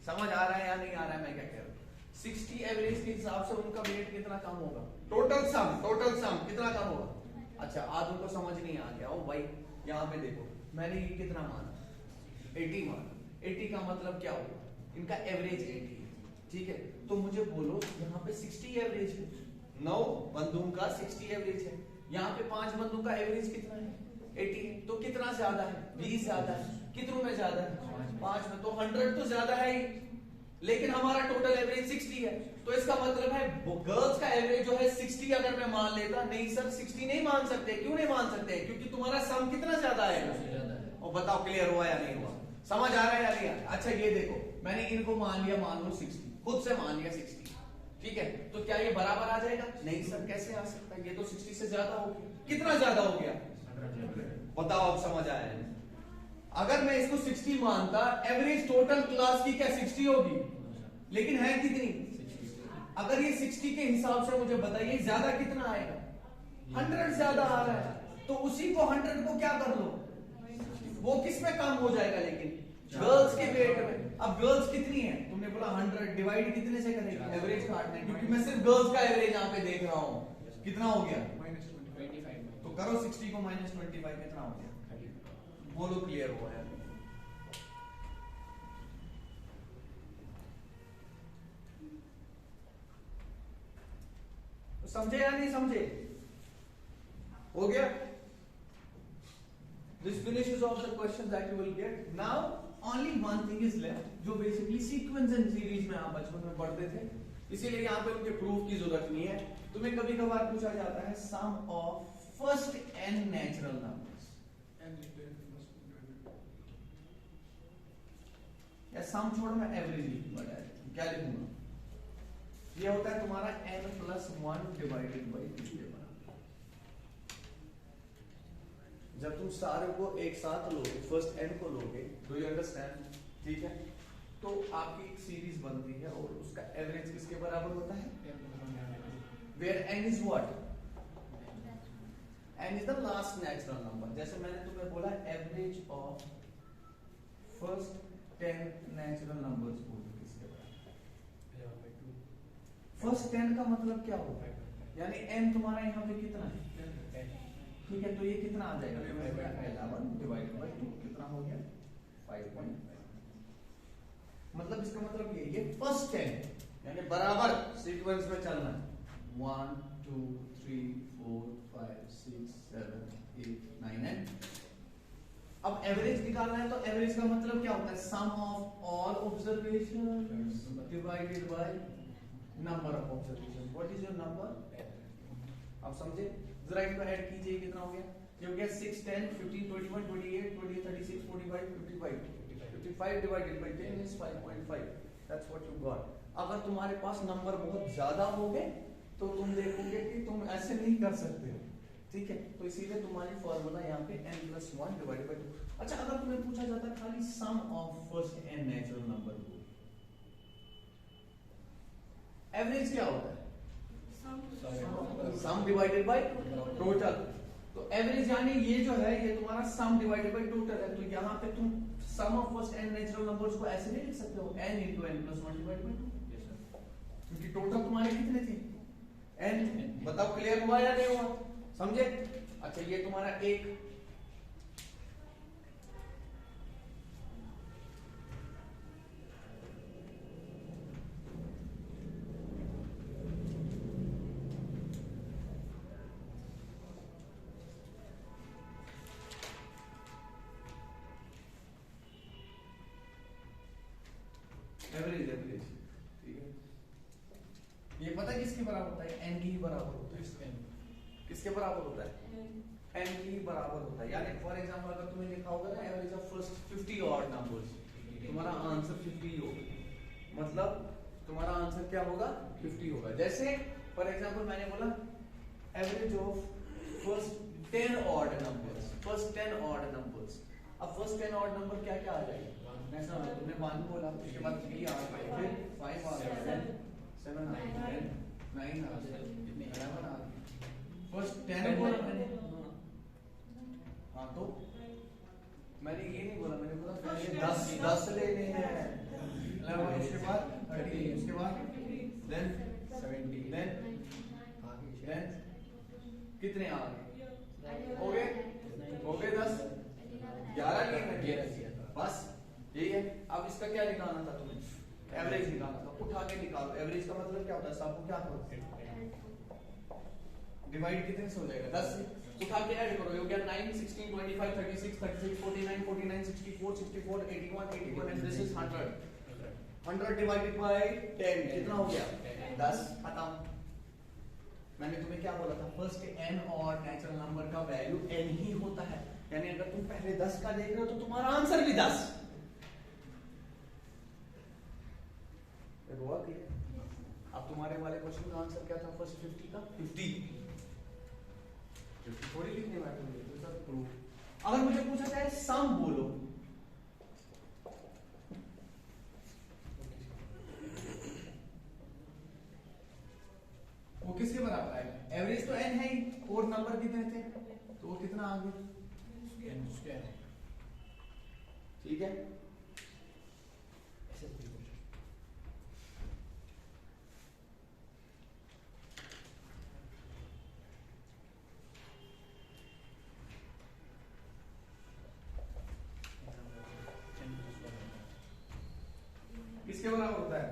समझ आ रहा है या नहीं आ रहा है मैं क्या कह रहा हूँ? 60 एवरेज के हिसाब से उनका वेट कितना कम होगा, टोटल सम कितना कम होगा। अच्छा, आज उनको समझ नहीं आ गया, ओ भाई यहाँ पे देखो मैंने ये कितना माना 80 माना, 80 का मतलब क्या होगा, इनका एवरेज 80 है, ठीक है। तो मुझे बोलो यहाँ पे 60 एवरेज है, 9 बंदों का 60 एवरेज है, यहाँ पे 5 बंदों का एवरेज कितना है 80 है, तो कितना ज्यादा है 20 ज्यादा है, कितनों में ज्यादा है 5 में, तो 100 तो ज्यादा है ही, लेकिन हमारा टोटल एवरेज 60 है, तो इसका मतलब है गर्ल्स का एवरेज जो है 60 अगर मैं मान लेता, नहीं सर 60 नहीं मान सकते, क्यों नहीं मान सकते, क्योंकि तुम्हारा सम कितना ज्यादा आएगा। और बताओ क्लियर हुआ या नहीं हुआ, समझ आ रहा है या नहीं आ रहा? अच्छा, ये देखो मैंने इनको मान लिया, मान लो 60, खुद से मान लिया 60, ठीक है, तो क्या ये बराबर आ जाएगा? नहीं सर, कैसे आ सकता है, ये तो 60 से ज्यादा हो गया। कितना ज्यादा हो गया बताओ, अब समझ आया है? अगर मैं इसको 60 मानता, एवरेज टोटल क्लास की क्या 60 होगी, लेकिन है कितनी, अगर ये 60 के हिसाब से मुझे बताइए ज्यादा कितना आएगा, 100 ज्यादा आ रहा है, तो उसी को 100 को क्या कर लो, वो किस में कम हो जाएगा, लेकिन गर्ल्स के वेट में। अब गर्ल्स कितनी है, तुमने बोला 100 डिवाइड कितने से करेंगे, एवरेज काटना है, क्योंकि मैं सिर्फ गर्ल्स का एवरेज यहाँ पे देख रहा हूँ, कितना हो गया -25, तो करो 60 को -25 कितना हो गया, बोलो क्लियर हुआ है? समझे या नहीं समझे? हो गया? This finishes off the questions that you will get. Now only one thing is left, जो basically sequence and series में आप बचपन में पढ़ते थे, इसीलिए यहाँ पे उनके प्रूफ की जरूरत नहीं है. तुम्हें कभी कभार पूछा जाता है sum of first n natural numbers, या sum छोड़ो, मैं एवरेज लिखूंगा. क्या लिखूंगा? ये होता है तुम्हारा n plus 1 डिवाइडेड बाई 2 के बराबर. जब तुम सारे को एक साथ लोगे, फर्स्ट n को लोगे, डू यू अंडरस्टैंड? ठीक है, तो आपकी एक सीरीज बनती है और उसका एवरेज किसके बराबर होता है? Where n is what? n is the last natural number. जैसे मैंने तुम्हें बोला average of first 10 natural numbers बोलो किसके बराबर? फर्स्ट 10 का मतलब क्या होता है? यानी n तुम्हारा यहाँ पे कितना है? ठीक है, तो ये कितना आ जाएगा? 11 डिवाइडेड बाय 2 कितना हो गया? 5.5. मतलब इसका मतलब ये फर्स्ट 10 यानी बराबर सीक्वेंस में चलना है. 1 2 3 4 5 6 7 8 9 एंड अब एवरेज निकालना है. तो एवरेज का मतलब क्या होता है? Sum of all observations divided by number of observations. What is your number? आप समझे? जरा इनको ऐड कीजिए. कितना हो गया? ये हो गया 6 10 15 21 28 20 36 45 55. 55 divided by 10 is 5.5. That's what you got. अगर तुम्हारे पास नंबर बहुत ज्यादा हो गए तो तुम देखोगे कि तुम ऐसे नहीं कर सकते हो. ठीक है, तो इसीलिए तुम्हारी फॉर्मूला यहाँ पे n plus 1 डिवाइडेड बाय 2. अच्छा, अगर तुम्हें पूछा जाता खाली sum of first n natural number को, एवरेज क्या होता है? Sum divided by total. तो एवरेज यानी ये जो है ये तुम्हारा सम डिवाइडेड बाय टोटल है. तो यहाँ पे तुम sum of first n natural numbers को ऐसे नहीं लिख सकते हो n into n plus 1 divided by 2, क्योंकि टोटल तुम्हारे कितने थे? n. बताओ क्लियर हुआ या नहीं हुआ? समझे? अच्छा, ये तुम्हारा एक एवरेज. एवरेज ठीक है, ये पता है किसके बराबर होता है? n की ही बराबर होता है. किसके बराबर होता है? n की ही बराबर होता है. यानी फॉर एग्जांपल अगर तुम्हें लिखा होगा ना average of first 50 odd numbers, तुम्हारा आंसर 50 होगा. मतलब तुम्हारा आंसर क्या होगा? 50 होगा. जैसे फॉर एग्जांपल मैंने बोला average of first 10 odd numbers, first 10 odd numbers. अब फर्स्ट 10 ऑड नंबर क्या क्या आ जाएगा? ऐसा तुमने 1 बोला, उसके बाद 3 आ गया, फिर 5 आ गया, 7 आ गया, 9 आ गया, 11 आ गया. फर्स्ट 10 बोला मैंने. हाँ, तो मैंने ये नहीं बोला, मैंने बोला पहले 10 लेने हैं, 11 उसके बाद 30 उसके बाद देन 70 देन कितने आ गए? हो गए 10 11 लिए बस. यही है. अब इसका क्या निकालना था तुम्हें? एवरेज निकालना था. उठा के निकालो. एवरेज का मतलब क्या होता है? सबको क्या करो? डिवाइड कितने से हो जाएगा? 10 से. उठा के ऐड करो. ये हो गया 9 16 25 36 36 49 49 64 64 81 81 and this is 100. 100 divided by 10 कितना हो गया? 10. खत्म. मैंने तुम्हें क्या बोला था? फर्स्ट n और नेचुरल नंबर का वैल्यू n ही होता है. यानी अगर तुम पहले 10 का देख रहे हो तो तुम्हारा आंसर भी 10. हुआ क्लियर? अब तुम्हारे वाले क्वेश्चन का आंसर क्या था? फर्स्ट 50 का 50 थोड़ी लिखने बैठे होंगे तो सब प्रूफ. अगर मुझे पूछा जाए सम बोलो, वो किसके बराबर आएगा? एवरेज तो n है ही और नंबर कितने थे तो वो कितना आ गया? ठीक है. किसके बराबर होता है?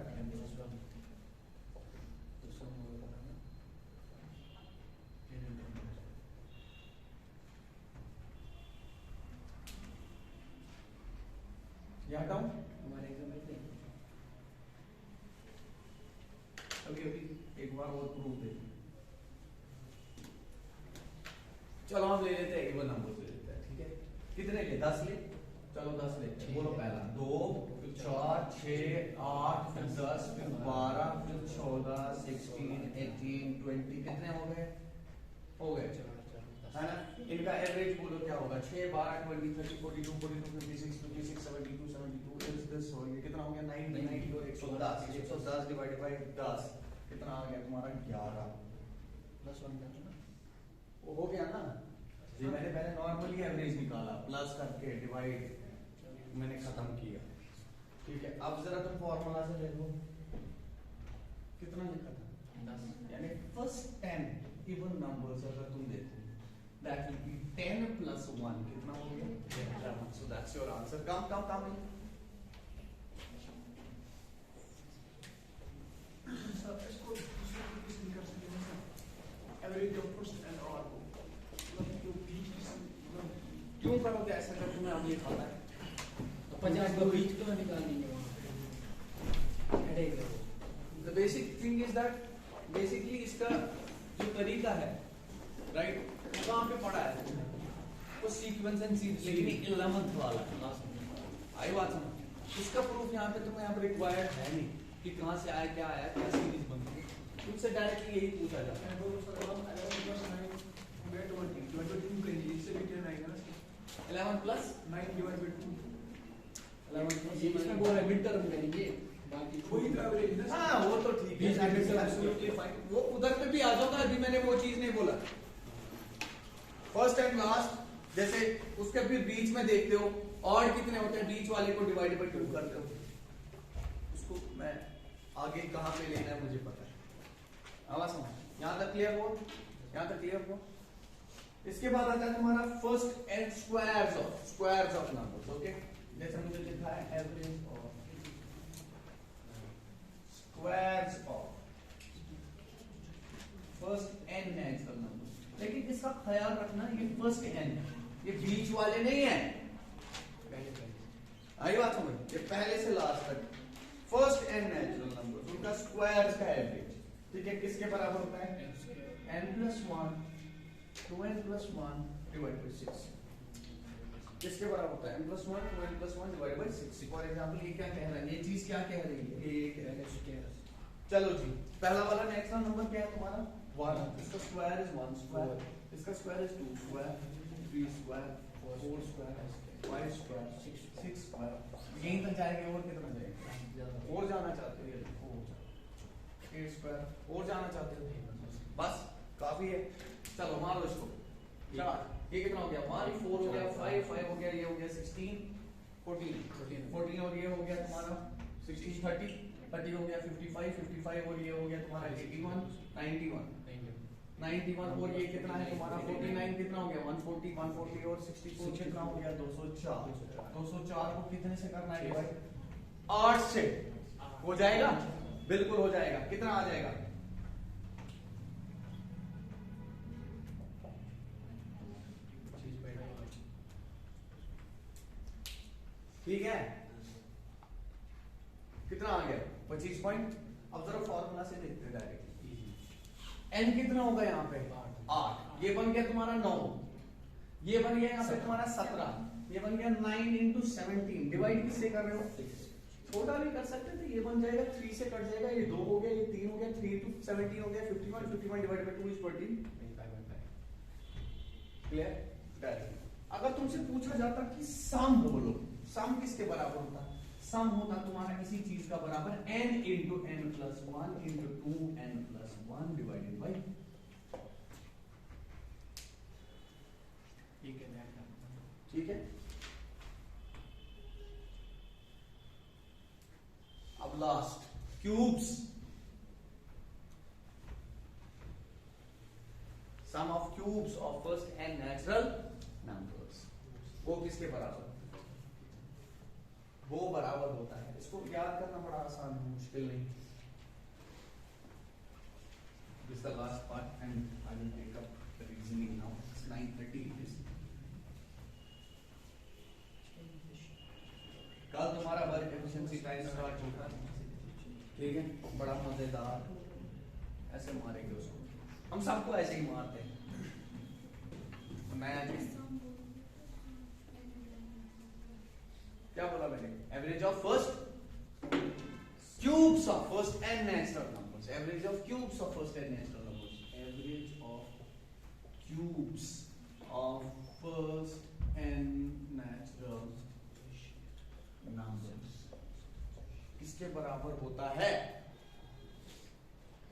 ये हटाऊं? हमारे एग्जाम में थे अभी अभी एक बार और प्रूफ दे। चलो हम ले लेते हैं इवन नंबर ले लेते हैं, ठीक है? कितने ले? 10 ले। चलो 10 लेते हैं। बोलो पहला 2 फिर 4 6 8 फिर 10 फिर 12 फिर 14 16 18 20 कितने हो गए? हो गए है ना? इनका एवरेज बोलो क्या होगा? 6 12 20 30 42 42 56 56 72 72 इज दिस हो गया कितना हो गया? 90 90 और 110 110 डिवाइडेड बाय 10 कितना आ गया तुम्हारा? 11 प्लस 1 करना ना वो हो गया ना? जी मैंने पहले नॉर्मली एवरेज निकाला प्लस करके डिवाइड मैंने खत्म किया, ठीक है? अब जरा तुम फॉर्मूला से देखो कितना लिखा था? 10 यानी फर्स्ट 10 इवन नंबर्स अगर तुम देखो दैट विल बी 10 प्लस 1 कितना हो गया? 11. So that's your answer. Come sir इसको दूसरे तरीके से कर सकते हैं sir, average of first and all को मतलब जो बीच मतलब क्यों करोगे ऐसा जब तुम्हें अब ये पता है? 50 का बीच तो निकाल देंगे वहाँ हेडेक है वो। The basic thing is that basically इसका जो तरीका है राइट कहाँ पे पढ़ा है? वो सीक्वेंस एंड सीरीज लेकिन 11th वाला लास्ट में आई बात समझ। इसका प्रूफ यहाँ पे तुम्हें यहाँ पे रिक्वायर्ड है नहीं कि कहाँ से आया क्या सीरीज बन गई, तुमसे डायरेक्टली यही पूछा जाता है। एंड वो सर हम 11 प्लस 9 गेट 22 करेंगे, इससे भी 10 आएगा ना? 11 प्लस 9 डिवाइड बाय 2 ये इसमें बोल रहा है मिड टर्म करेंगे बाकी वही तो एवरेज है ना? हाँ वो तो ठीक है, बीच में that is भी absolutely fine. वो उधर पे भी आ जाओगा, अभी मैंने वो चीज नहीं बोला। फर्स्ट एंड लास्ट जैसे उसके फिर बीच में देखते हो और कितने होते हैं, बीच वाले को डिवाइड बाय 2 करते हो। उसको मैं आगे कहाँ पे लेना है मुझे पता है। आवाज समझ, यहाँ तक क्लियर हो? यहाँ तक क्लियर हो? इसके बाद आता है तुम्हारा first and squares of numbers, okay? जैसे मुझे लिखा है average of squares of first n natural number. लेकिन इसका ख्याल रखना ये फर्स्ट एन, ये बीच वाले नहीं है। आई बात समझ? ये पहले से लास्ट तक फर्स्ट एन नेचुरल नंबर उनका स्क्वायर्स का एवरेज, ठीक है? किसके बराबर होता है? n plus 1 2n plus 1 divided by 6 किसके बराबर होता है? n plus 1 2n plus 1 divided by 6. For example ये क्या कह रहा है? ये चीज क्या कह रही है? ये कह रही है। चलो जी, पहला वाला नेचुरल नंबर क्या है तुम्हारा? 1. इसका स्क्वायर इज 1 स्क्वायर, इसका square is 2 square, 3 square, 4 square, 5 square, 6 square. यहीं तक जाएंगे और कितना जाएगा? और जाना चाहते हो? 8 स्क्वायर और जाना चाहते हो? बस काफी है। चलो मारो इसको 4, ये कितना हो गया? 1 4 हो गया, 5 5 हो गया, ये हो गया 16 14 और ये हो गया तुम्हारा 16 30 30 हो गया 55 55 और ये हो गया तुम्हारा 81 91 और ये कितना है तुम्हारा 49 कितना हो गया? 140 140 और 64 कितना हो गया? 204 204 को कितने से करना है डिवाइड? 8 से हो जाएगा? बिल्कुल हो जाएगा। कितना आ जाएगा? ठीक है, कितना आ गया? 25 पॉइंट। अब जरा फॉर्मूला से देखते हैं डायरेक्टली। एन कितना होगा यहाँ पे? 8। ये बन गया तुम्हारा 9, ये बन गया यहाँ पे तुम्हारा 17, ये बन गया 9 into 17। डिवाइड किससे कर रहे हो? छोटा भी कर सकते थे, ये बन जाएगा 3 से कट जाएगा, ये 2 हो गया, ये 3 हो गया, 3 into 17 हो गया 51 51 डिवाइड बाय 2 इज 25. क्लियर? अगर तुमसे पूछा जाता कि सम बोलो, सम किसके बराबर होता? सम होता तुम्हारा इसी चीज का बराबर n into n plus 1 into 2n plus 1 divided by ठीक है। अब last cubes, sum of cubes of first n natural numbers, वो किसके बराबर? वो बराबर होता है, इसको याद करना बड़ा आसान है, मुश्किल नहीं। This is the last part and I will take up the reasoning now. It's 9:30 it is. कल तुम्हारा ठीक है, बड़ा मजेदार ऐसे मारेंगे उसको, हम सबको ऐसे ही मारते हैं। नया चीज क्या बोला मैंने, average of first cubes of first n natural numbers, average of cubes of first n natural numbers, average of cubes of first n natural numbers किसके बराबर होता है?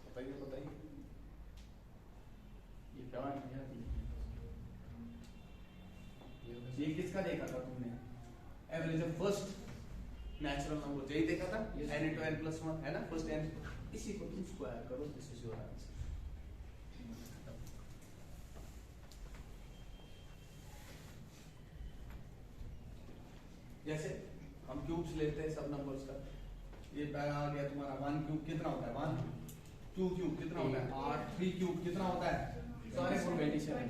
बताइए बताइए, ये क्या है? ये किसका देखा था तुमने? Average of first natural number, यही देखा था, n into n plus 1 है ना, फर्स्ट n, इसी को तुम स्क्वायर करो, दिस इज योर आंसर। जैसे हम क्यूब्स लेते हैं सब नंबर्स का, ये आ गया तुम्हारा 1 क्यूब कितना होता है, 1, 2 क्यूब कितना होता है 8, 3 क्यूब कितना होता है, सारे 27,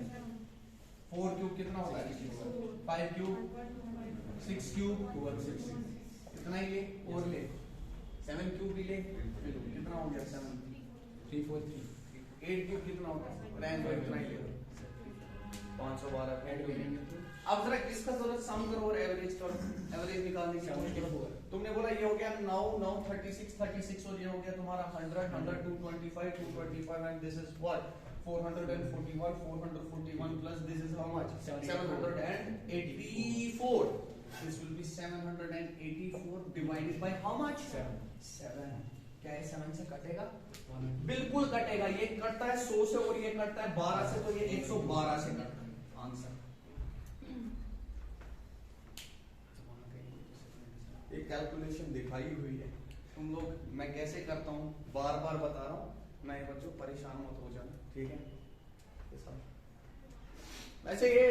4 क्यूब कितना होता है, 5 क्यूब, 6 क्यूब, 6 इतना ही ले, और ले 7 क्यूब भी ले, कितना हो गया 7, 3 4 3, 8 क्यूब कितना होता है, प्लान को इतना ही ले 512 ऐड करेंगे। अब जरा इसका जरा सम करो और एवरेज करो, एवरेज निकालने की कोशिश करो। तुमने बोला ये हो गया 9 36 36 और ये हो गया तुम्हारा 100 100 225 225 and this is what 441 441 plus this is how much 784, this will be 784 divided by how much 7, क्या ये 7 से कटेगा? बिल्कुल कटेगा, ये कटता है 100 से और ये कटता है 12 से, तो ये 112 से कटता है आंसर। ये कैलकुलेशन दिखाई हुई है, तुम लोग, मैं कैसे करता हूँ बार बार बता रहा हूँ, नए बच्चों परेशान मत हो जाना, ठीक है? वैसे ये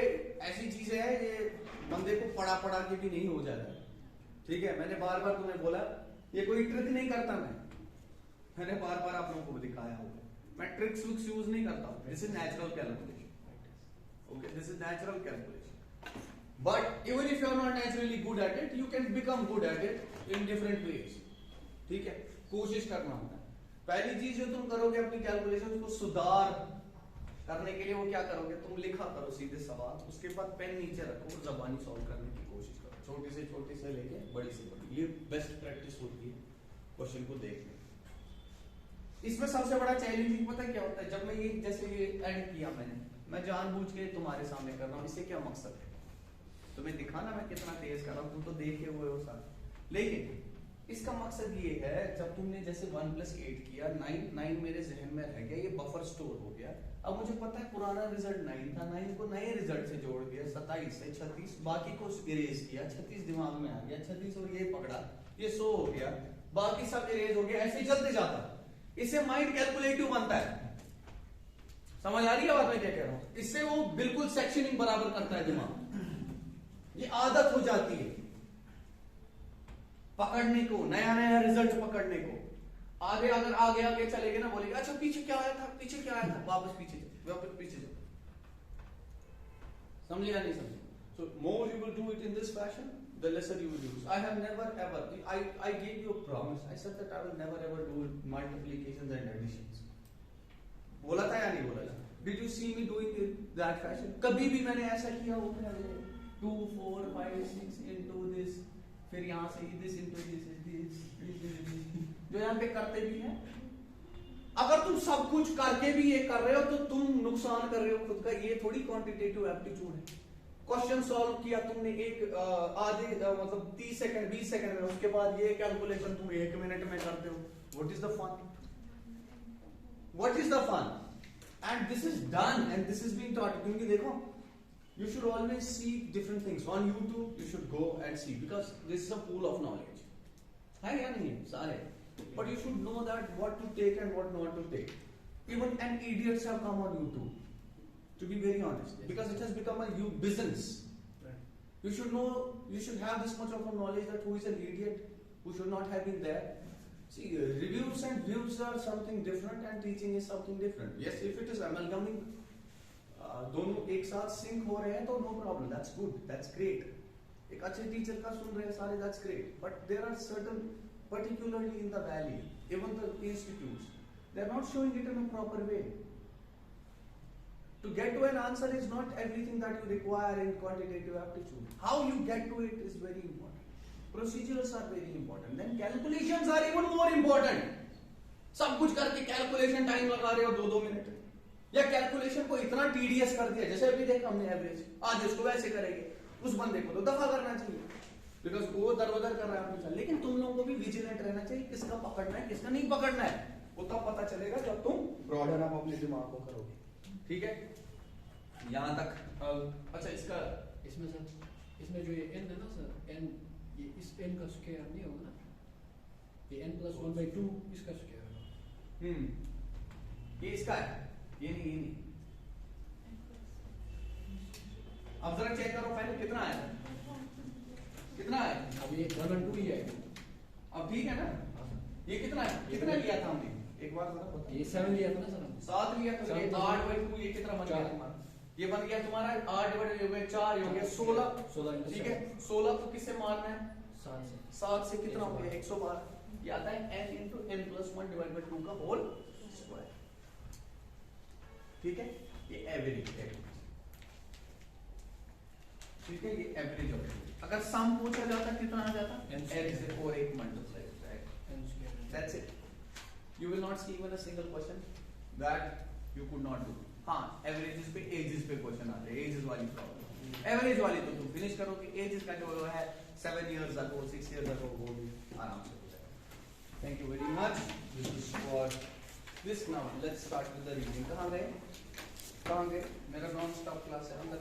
ऐसी चीज है, ये बंदे को पढ़ा पढ़ा के भी नहीं हो जाता, ठीक है? मैंने बार बार तुम्हें बोला, ये कोई ट्रिक नहीं करता मैंने बार बार आप लोगों को दिखाया होगा, मैं ट्रिक्स विक्स यूज नहीं करता हूँ, this is natural calculation, okay, this is natural calculation. But even if you are not naturally good at it, you can become good at it in different ways. ठीक है, कोशिश करना होता है। पहली चीज जो तुम करोगे अपनी कैलकुलेशन को सुधार करने के लिए, वो क्या करोगे, तुम लिखा करो सीधे सवाल, उसके बाद पेन नीचे रखो और जबानी सॉल्व करने की कोशिश करो, छोटे से लेके बड़ी से बड़ी, ये बेस्ट प्रैक्टिस होती है क्वेश्चन को देखने। इसमें सबसे बड़ा चैलेंजिंग पता क्या होता है, जब मैं ये जैसे ये ऐड किया मैं जानबूझ के तुम्हारे सामने कर रहा हूँ, इससे क्या मकसद है, तुम्हें दिखाना मैं कितना तेज कर रहा हूँ, तुम तो देखे हुए हो सारे, लेकिन इसका मकसद ये है, जब तुमने जैसे 1 + 8 किया, 9 मेरे जहन में रह गया, ये बफर स्टोर हो गया, अब मुझे पता है पुराना रिजल्ट 9 था, 9 को नए रिजल्ट से जोड़ दिया, 27 से 36, बाकी को इरेज किया, 36 दिमाग में आ गया, 36 और ये पकड़ा, ये 100 हो गया, बाकी सब इरेज हो गया, ऐसे ही चलते जाता, इससे माइंड कैलकुलेटिव बनता है। समझ आ रही है बात मैं क्या कह रहा हूं? इससे वो बिल्कुल सेक्शनिंग बराबर करता है दिमाग, ये आदत हो जाती है पकड़ने को, नया नया रिजल्ट पकड़ने को। आगे अगर आगे चलेंगे ना, बोलेंगे अच्छा पीछे क्या आया था, वापस पीछे जाओ, समझे या नहीं समझे? So more you will do it in this fashion, the lesser you will use. I have never ever, I gave you a promise. I said that I will never ever do multiplications and additions. बोला था या नहीं बोला था? Did you see me doing it that fashion? कभी भी मैंने ऐसा किया हो क्या? 2 4 5 6 into this, फिर यहाँ से this into this, जो यहाँ पे करते भी हैं। अगर तुम सब कुछ करके भी ये कर रहे हो तो तुम नुकसान कर रहे हो खुद का, ये थोड़ी क्वांटिटेटिव एप्टीट्यूड है। क्वेश्चन सॉल्व किया तुमने एक आधे मतलब 30 सेकंड 20 सेकंड में, उसके बाद ये कैलकुलेशन तुम 1 मिनट में करते हो। What is the fun? What is the fun? And this is done and this is being taught. क्योंकि देखो, you should always see different things on YouTube. You should go and see, because this is a pool of knowledge. है या नहीं है? सारे, but you should know that what to take and what not to take. Even an idiots have come on YouTube, to be very honest, because it has become a new business. You should know, you should have this much of a knowledge that who is an idiot, who should not have been there. See, reviews and views are something different and teaching is something different. Yes, if it is amalgaming, दोनों एक साथ sink हो रहे हैं तो no problem, that's good, that's great. एक अच्छे teacher का सुन रहे हैं सारे, that's great, but there are certain, particularly in the valley, even the institutes, they are not showing it in a proper way. To get to an answer is not everything that you require in quantitative aptitude. How you get to it is very important. Procedures are very important. Then calculations are even more important. सब कुछ करके calculation time लगा रहे हो 2-2 minute, या calculation को इतना TDS कर दिया, जैसे अभी देखा हमने एवरेज, आज इसको वैसे करेंगे, उस बंदे को तो दफा करना चाहिए, बिकॉज वो दरबदर कर रहा है अपनी चाल। लेकिन तुम लोगों को भी विजिलेंट रहना चाहिए, किसका पकड़ना है किसका नहीं पकड़ना है, वो तब पता चलेगा जब तुम ब्रॉडन अप अपने दिमाग को करोगे। ठीक है, यहाँ तक। अच्छा, इसका इसमें सर, इसमें जो ये n है ना सर, n ये इस n का स्क्वायर नहीं होगा ना, ये n + 1/2 इसका स्क्वायर होगा। ये इसका है, ये नहीं, ये नहीं। अब जरा चेक करो पहले कितना है, कितना है। अब ये 1 और 2 ही आएगा। अब ठीक है ना, ये कितना है, कितना लिया था हमने, एक बार जरा बताओ। ये 7 लिया था ना सर, 7 लिया था, ये 8/2, ये कितना बन गया तुम्हारा, ये बन गया तुम्हारा 8 डिवाइडेड हो गया 4, ये हो गया 16। ठीक है, 16 को किससे मारना है, 7 से कितना हो गया 112। ये आता है n × n + 1 / 2 का होल स्क्वायर। ठीक है, ये एवरेज है। ठीक है, ये एवरेज होता है। अगर सम पूछा जाता कितना आ जाता, n से और 1 मल्टीप्लाई होता है, that's it. You will not see even a single question that you could not do. हाँ, एवरेजेस पे एजेस पे क्वेश्चन आते हैं, एजेस वाली प्रॉब्लम। एवरेज वाली तो तुम फिनिश करोगे, एजेस का जो है 7 years ago 6 years ago वो भी आराम से हो जाएगा। Thank you very much, this is for this. Now let's start with the reading. कहाँ गए, मेरा नॉन स्टॉप क्लास है अंदर।